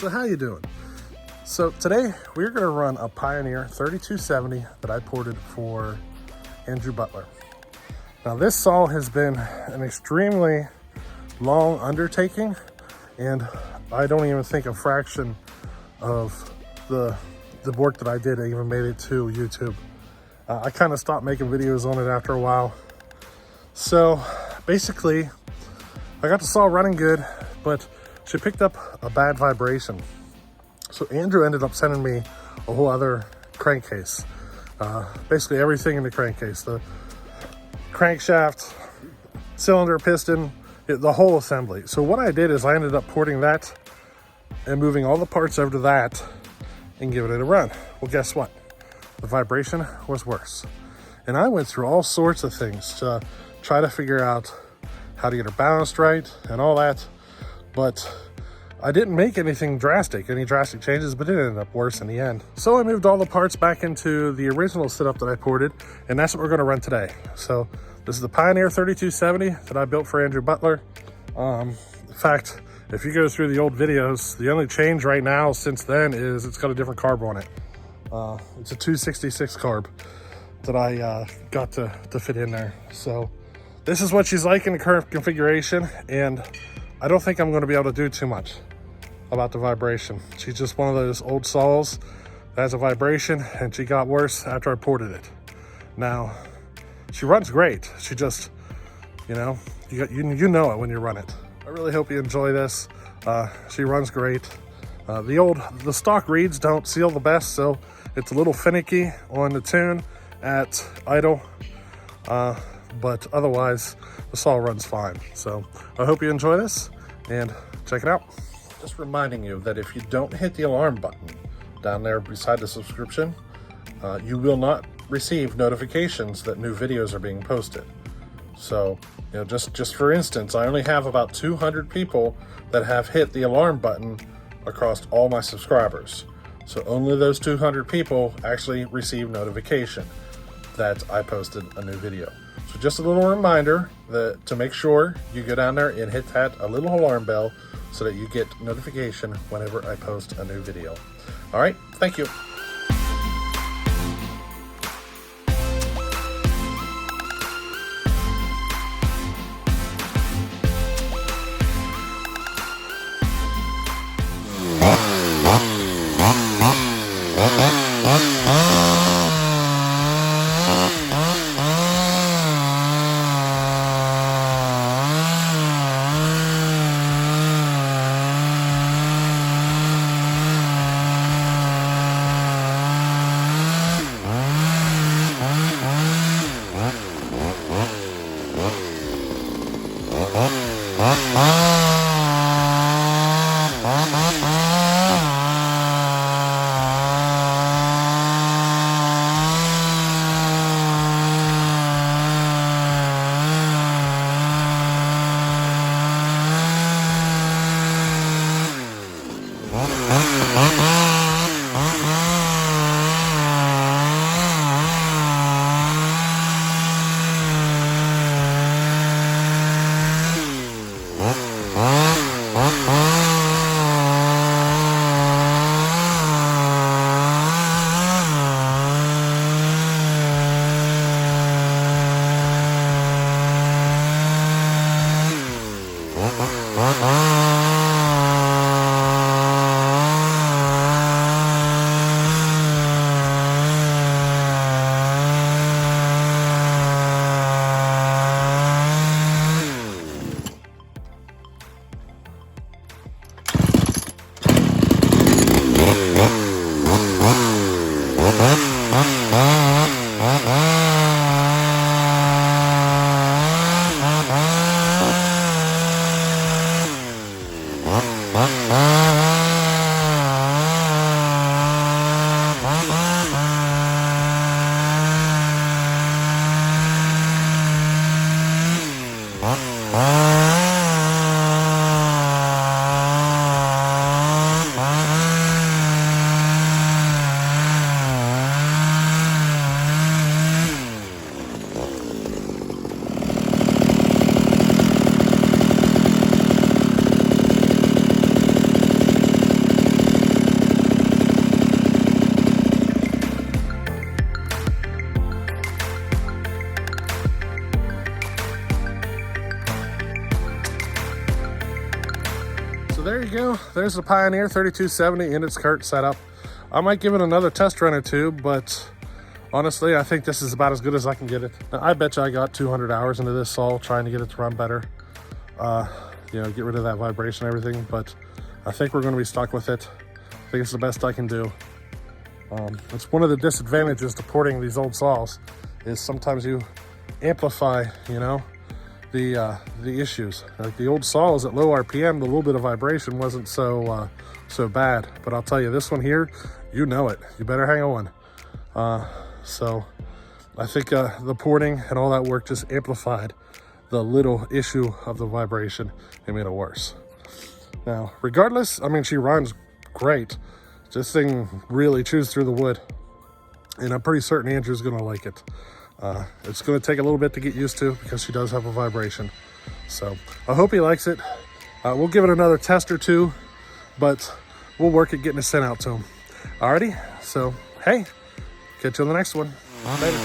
So how you doing? So today we're going to run a Pioneer 3270 that I ported for Andrew Butler. Now this saw has been an extremely long undertaking, and I don't even think a fraction of the work that I did even made it to YouTube. I kind of stopped making videos on it after a while. So basically, I got the saw running good, but she picked up a bad vibration. So Andrew ended up sending me a whole other crankcase. Basically everything in the crankcase, the crankshaft, cylinder, piston, the whole assembly. So what I did is I ended up porting that and moving all the parts over to that and giving it a run. Well, guess what? The vibration was worse. And I went through all sorts of things to try to figure out how to get her balanced right and all that. But I didn't make any drastic changes, but it ended up worse in the end. So I moved all the parts back into the original setup that I ported, and that's what we're gonna run today. So this is the Pioneer 3270 that I built for Andrew Butler. In fact, if you go through the old videos, the only change right now since then is it's got a different carb on it. It's a 266 carb that I got to fit in there. So this is what she's like in the current configuration, and I don't think I'm going to be able to do too much about the vibration. She's just one of those old saws that has a vibration, and she got worse after I ported it. Now, she runs great. She just, you know it when you run it. I really hope you enjoy this. She runs great. The stock reeds don't seal the best, so it's a little finicky on the tune at idle. But otherwise, the saw runs fine. So I hope you enjoy this and check it out. Just reminding you that if you don't hit the alarm button down there beside the subscription, you will not receive notifications that new videos are being posted. So, just for instance, I only have about 200 people that have hit the alarm button across all my subscribers. So only those 200 people actually receive notification that I posted a new video. So just a little reminder to make sure you go down there and hit that little alarm bell so that you get notification whenever I post a new video. All right, thank you. you go. There's the Pioneer 3270 in its current setup. I might give it another test run or two, but honestly, I think this is about as good as I can get it. Now, I bet you I got 200 hours into this saw trying to get it to run better. You know, get rid of that vibration and everything, but I think we're going to be stuck with it. I think it's the best I can do. It's one of the disadvantages to porting these old saws is sometimes you amplify, you know, the issues. Like the old saws at low RPM, the little bit of vibration wasn't so bad. But I'll tell you, this one here, you know it. You better hang on. So I think the porting and all that work just amplified the little issue of the vibration and made it worse. Now, regardless, I mean, she runs great. This thing really chews through the wood, and I'm pretty certain Andrew's gonna like it. It's gonna take a little bit to get used to because she does have a vibration. So I hope he likes it. We'll give it another test or two, but we'll work at getting it sent out to him. Alrighty, so hey, catch you on the next one. Later.